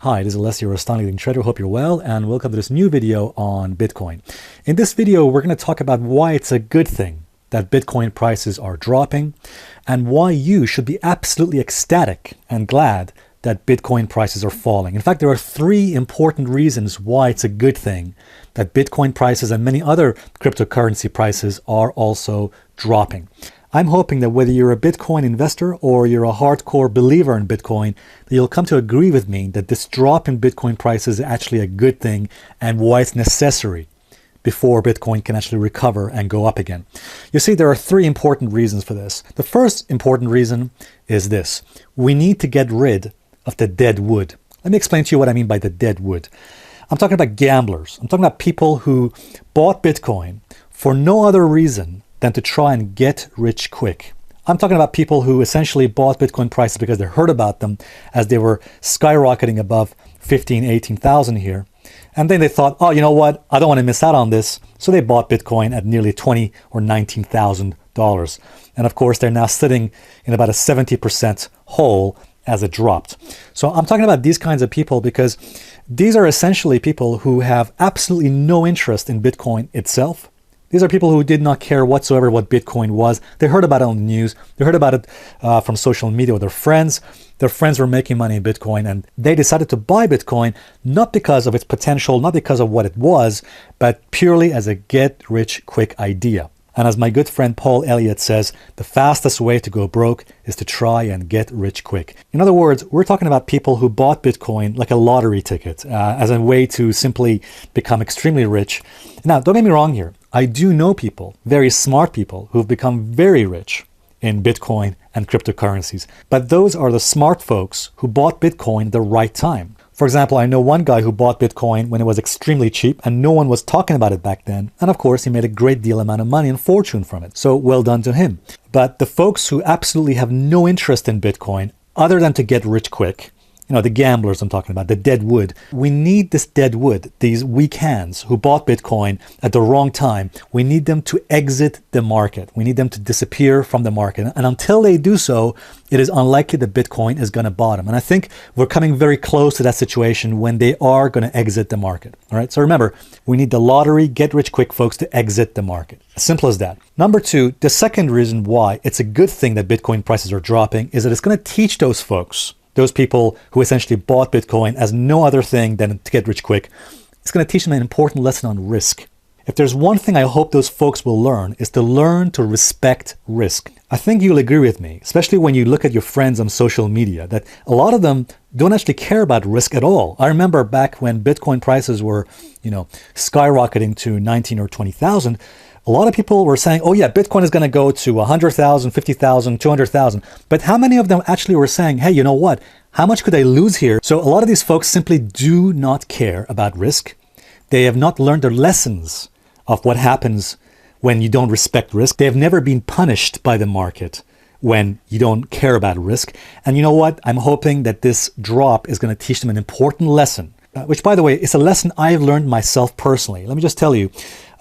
Hi, this is Alessio, Rastani, leading trader. Hope you're well, and welcome to this new video on Bitcoin. In this video, we're going to talk about why it's a good thing that Bitcoin prices are dropping, and why you should be absolutely ecstatic and glad that Bitcoin prices are falling. In fact, there are three important reasons why it's a good thing that Bitcoin prices and many other cryptocurrency prices are also dropping. I'm hoping that whether you're a Bitcoin investor or you're a hardcore believer in Bitcoin, that you'll come to agree with me that this drop in Bitcoin prices is actually a good thing and why it's necessary before Bitcoin can actually recover and go up again. You see, there are three important reasons for this. The first important reason is this. We need to get rid of the dead wood. Let me explain to you what I mean by the dead wood. I'm talking about gamblers. I'm talking about people who bought Bitcoin for no other reason than to try and get rich quick. I'm talking about people who essentially bought Bitcoin prices because they heard about them as they were skyrocketing above 15, 18,000 here. And then they thought, oh, you know what? I don't want to miss out on this. So they bought Bitcoin at nearly $20,000 or $19,000. And of course, they're now sitting in about a 70% hole as it dropped. So I'm talking about these kinds of people because these are essentially people who have absolutely no interest in Bitcoin itself. These are people who did not care whatsoever what Bitcoin was. They heard about it on the news. They heard about it from social media with their friends. Their friends were making money in Bitcoin, and they decided to buy Bitcoin not because of its potential, not because of what it was, but purely as a get-rich-quick idea. And as my good friend Paul Elliott says, the fastest way to go broke is to try and get rich quick. In other words, we're talking about people who bought Bitcoin like a lottery ticket as a way to simply become extremely rich. Now, don't get me wrong here. I do know people, very smart people, who've become very rich in Bitcoin and cryptocurrencies. But those are the smart folks who bought Bitcoin at the right time. For example, I know one guy who bought Bitcoin when it was extremely cheap and no one was talking about it back then. And of course, he made a great deal amount of money and fortune from it. So well done to him. But the folks who absolutely have no interest in Bitcoin other than to get rich quick, you know, the gamblers I'm talking about, the dead wood. We need this dead wood, these weak hands who bought Bitcoin at the wrong time. We need them to exit the market. We need them to disappear from the market. And until they do so, it is unlikely that Bitcoin is going to bottom. And I think we're coming very close to that situation when they are going to exit the market. All right. So remember, we need the lottery, get rich quick folks to exit the market. As simple as that. Number two, the second reason why it's a good thing that Bitcoin prices are dropping is that it's going to teach those folks, those people who essentially bought Bitcoin as no other thing than to get rich quick, it's going to teach them an important lesson on risk. If there's one thing I hope those folks will learn, is to learn to respect risk. I think you'll agree with me, especially when you look at your friends on social media, that a lot of them don't actually care about risk at all. I remember back when Bitcoin prices were, skyrocketing to 19 or 20,000, a lot of people were saying, oh yeah, Bitcoin is going to go to 100,000, 50,000, 200,000. But how many of them actually were saying, hey, you know what? How much could I lose here? So a lot of these folks simply do not care about risk. They have not learned the lessons of what happens when you don't respect risk. They have never been punished by the market when you don't care about risk. And you know what? I'm hoping that this drop is going to teach them an important lesson, which, by the way, is a lesson I've learned myself personally. Let me just tell you,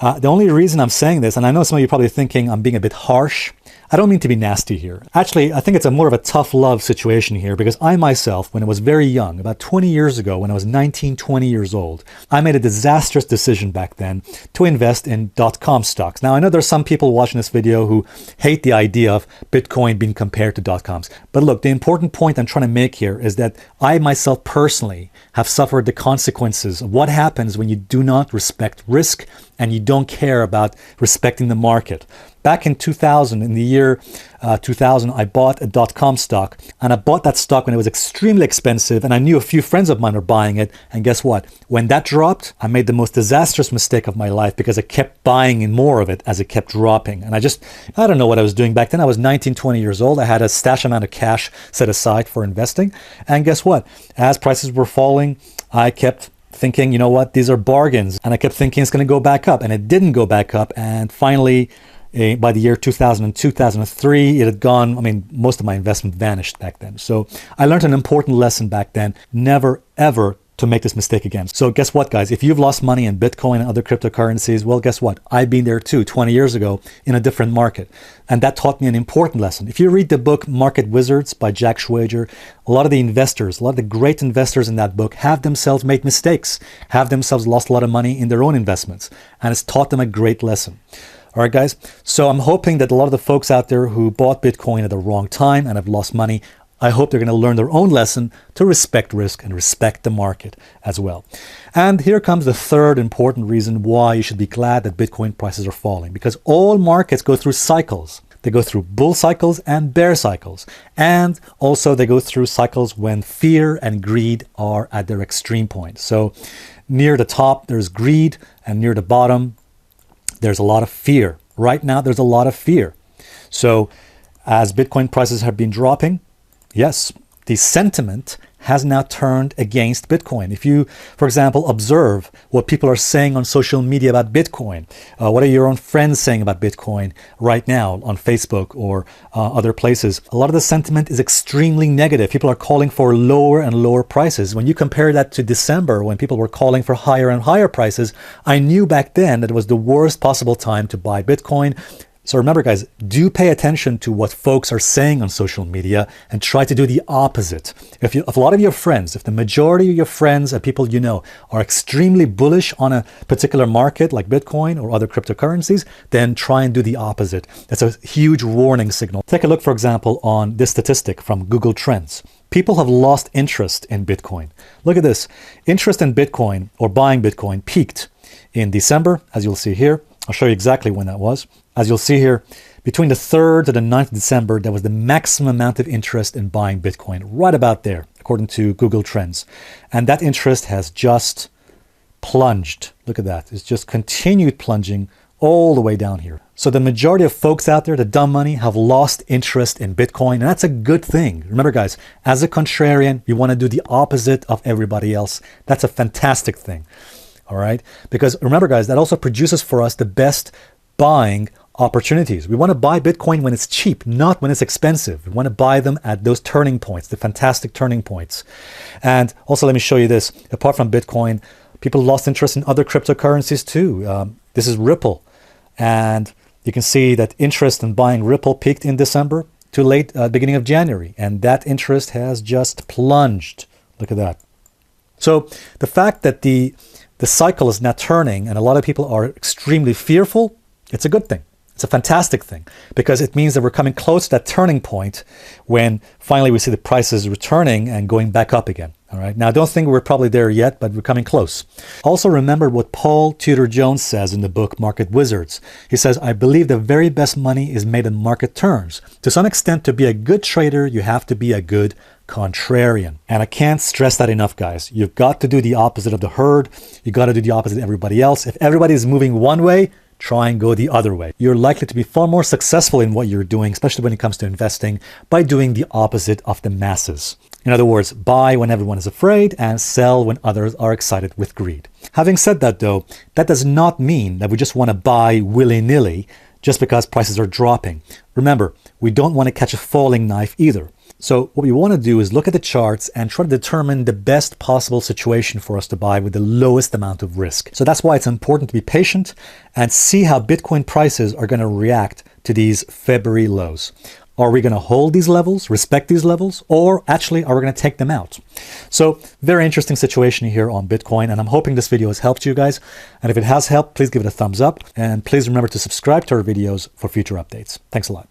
the only reason I'm saying this, and I know some of you are probably thinking I'm being a bit harsh, I don't mean to be nasty here. Actually, I think it's more of a tough love situation here because I myself, when I was very young, about 20 years ago, when I was 19, 20 years old, I made a disastrous decision back then to invest in .com stocks. Now, I know there's some people watching this video who hate the idea of Bitcoin being compared to .coms. But look, the important point I'm trying to make here is that I myself personally have suffered the consequences of what happens when you do not respect risk and you don't care about respecting the market. Back in 2000, in the year 2000, I bought a .com stock, and I bought that stock when it was extremely expensive, and I knew a few friends of mine were buying it, and guess what? When that dropped, I made the most disastrous mistake of my life because I kept buying in more of it as it kept dropping. And I don't know what I was doing back then. I was 19, 20 years old. I had a stash amount of cash set aside for investing, and guess what? As prices were falling, I kept thinking, you know what, these are bargains. And I kept thinking it's going to go back up, and it didn't go back up. And finally, by the year 2000, 2003, it had gone, most of my investment vanished back then. So I learned an important lesson back then. Never, ever to make this mistake again. So guess what, guys? If you've lost money in Bitcoin and other cryptocurrencies, well, guess what? I've been there too 20 years ago in a different market. And that taught me an important lesson. If you read the book Market Wizards by Jack Schwager, a lot of the investors, a lot of the great investors in that book have themselves made mistakes, have themselves lost a lot of money in their own investments. And it's taught them a great lesson. All right, guys. So I'm hoping that a lot of the folks out there who bought Bitcoin at the wrong time and have lost money, I hope they're going to learn their own lesson to respect risk and respect the market as well. And here comes the third important reason why you should be glad that Bitcoin prices are falling. Because all markets go through cycles. They go through bull cycles and bear cycles. And also they go through cycles when fear and greed are at their extreme point. So near the top, there's greed, and near the bottom, there's a lot of fear. Right now, there's a lot of fear. So as Bitcoin prices have been dropping, yes, the sentiment has now turned against Bitcoin. If you, for example, observe what people are saying on social media about Bitcoin, what are your own friends saying about Bitcoin right now on Facebook or other places, a lot of the sentiment is extremely negative. People are calling for lower and lower prices. When you compare that to December, when people were calling for higher and higher prices, I knew back then that it was the worst possible time to buy Bitcoin. So remember, guys, do pay attention to what folks are saying on social media and try to do the opposite. If a lot of your friends, if the majority of your friends and people you know are extremely bullish on a particular market like Bitcoin or other cryptocurrencies, then try and do the opposite. That's a huge warning signal. Take a look, for example, on this statistic from Google Trends. People have lost interest in Bitcoin. Look at this. Interest in Bitcoin or buying Bitcoin peaked in December, as you'll see here. I'll show you exactly when that was. As you'll see here, between the 3rd to the 9th of December, there was the maximum amount of interest in buying Bitcoin, right about there, according to Google Trends. And that interest has just plunged. Look at that. It's just continued plunging all the way down here. So the majority of folks out there, the dumb money, have lost interest in Bitcoin. And that's a good thing. Remember, guys, as a contrarian, you want to do the opposite of everybody else. That's a fantastic thing. All right? Because remember, guys, that also produces for us the best buying opportunities. We want to buy Bitcoin when it's cheap, not when it's expensive. We want to buy them at those turning points, the fantastic turning points. And also, let me show you this. Apart from Bitcoin, people lost interest in other cryptocurrencies too. This is Ripple. And you can see that interest in buying Ripple peaked in December to late beginning of January. And that interest has just plunged. Look at that. So the fact that the cycle is now turning and a lot of people are extremely fearful, it's a good thing. It's a fantastic thing because it means that we're coming close to that turning point when finally we see the prices returning and going back up again. All right. Now, I don't think we're probably there yet, but we're coming close. Also, remember what Paul Tudor Jones says in the book Market Wizards. He says, I believe the very best money is made in market terms. To some extent, to be a good trader, you have to be a good contrarian. And I can't stress that enough, guys. You've got to do the opposite of the herd. You got to do the opposite of everybody else. If everybody is moving one way, try and go the other way. You're likely to be far more successful in what you're doing, especially when it comes to investing, by doing the opposite of the masses. In other words, buy when everyone is afraid and sell when others are excited with greed. Having said that, though, that does not mean that we just want to buy willy-nilly just because prices are dropping. Remember, we don't want to catch a falling knife either. So what we want to do is look at the charts and try to determine the best possible situation for us to buy with the lowest amount of risk. So that's why it's important to be patient and see how Bitcoin prices are going to react to these February lows. Are we going to hold these levels, respect these levels, or actually are we going to take them out? So very interesting situation here on Bitcoin, and I'm hoping this video has helped you guys. And if it has helped, please give it a thumbs up, and please remember to subscribe to our videos for future updates. Thanks a lot.